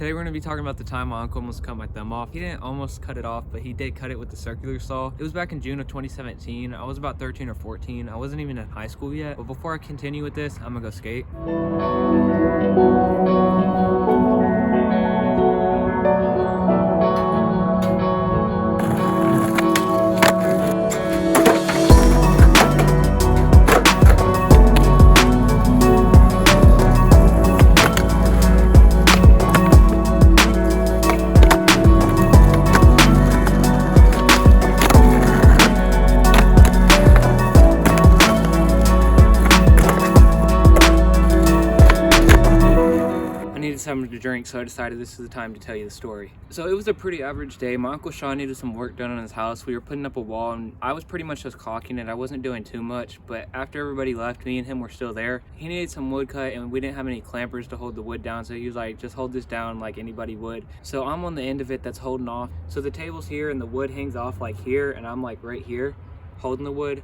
Today we're going to be talking about the time my uncle almost cut my thumb off. He didn't almost cut it off, but he did cut it with the circular saw. It was back in June of 2017. I was about 13 or 14. I wasn't even in high school yet. But before I continue with this, I'm going to go skate. Something to drink, so I decided this is the time to tell you the story. So it was a pretty average day. My Uncle Sean needed some work done on his house. We were putting up a wall and I was pretty much just caulking it. I wasn't doing too much, but after everybody left, me and him were still there. He needed some wood cut and we didn't have any clampers to hold the wood down, so he was like, just hold this down like anybody would. So I'm on the end of it that's holding off. So the table's here and the wood hangs off like here, and I'm like right here holding the wood.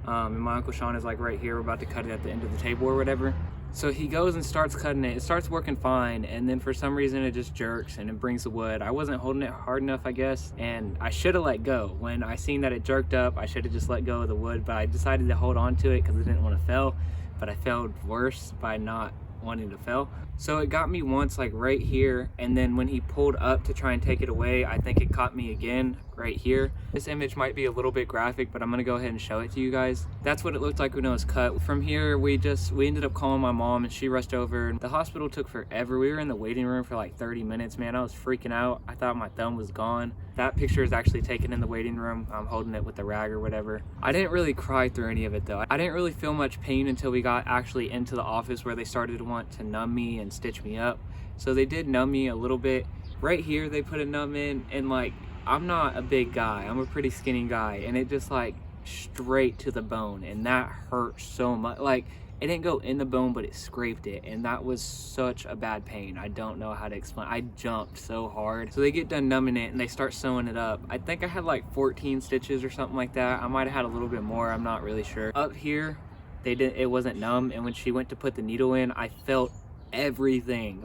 And my Uncle Sean is like right here. We're about to cut it at the end of the table or whatever. So he goes and starts cutting it. It starts working fine, and then for some reason it just jerks and it brings the wood. I wasn't holding it hard enough, I guess, and I should have let go. When I seen that it jerked up, I should have just let go of the wood, but I decided to hold on to it because I didn't want to fail, but I failed worse by not wanting to fail. So it got me once, like right here, and then when he pulled up to try and take it away, I think it caught me again right here. This image might be a little bit graphic, but I'm gonna go ahead and show it to you guys. That's what it looked like when it was cut. From here, we ended up calling my mom and she rushed over. The hospital took forever. We were in the waiting room for like 30 minutes, man. I was freaking out. I thought my thumb was gone. That picture is actually taken in the waiting room. I'm holding it with the rag or whatever. I didn't really cry through any of it though. I didn't really feel much pain until we got actually into the office where they started to want to numb me and stitch me up. So they did numb me a little bit. Right here, they put a numb in, and like, I'm not a big guy. I'm a pretty skinny guy, and it just like straight to the bone, and that hurt so much. Like, it didn't go in the bone, but it scraped it, and that was such a bad pain. I don't know how to explain. I jumped so hard. So they get done numbing it and they start sewing it up. I think I had like 14 stitches or something like that. I might have had a little bit more, I'm not really sure. Up here, it wasn't numb, and when she went to put the needle in, I felt everything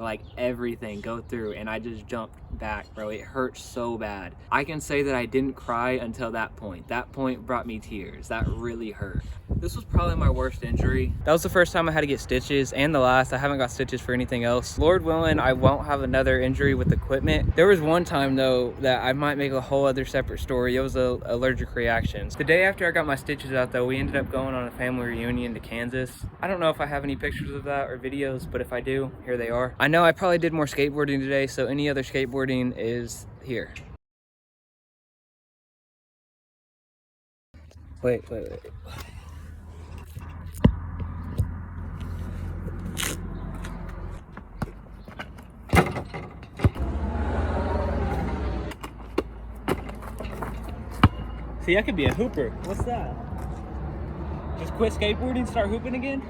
go through, and I just jumped back, bro. It hurt so bad. I can say that I didn't cry until that point. That point brought me tears. That really hurt. This was probably my worst injury. That was the first time I had to get stitches, and the last. I haven't got stitches for anything else. Lord willing, I won't have another injury with equipment. There was one time though that I might make a whole other separate story. It was an allergic reaction. The day after I got my stitches out though, we ended up going on a family reunion to Kansas. I don't know if I have any pictures of that or videos, but if I do, here they are. I know I probably did more skateboarding today, so any other skateboarding is here. Wait. See, I could be a hooper. What's that? Just quit skateboarding, start hooping again?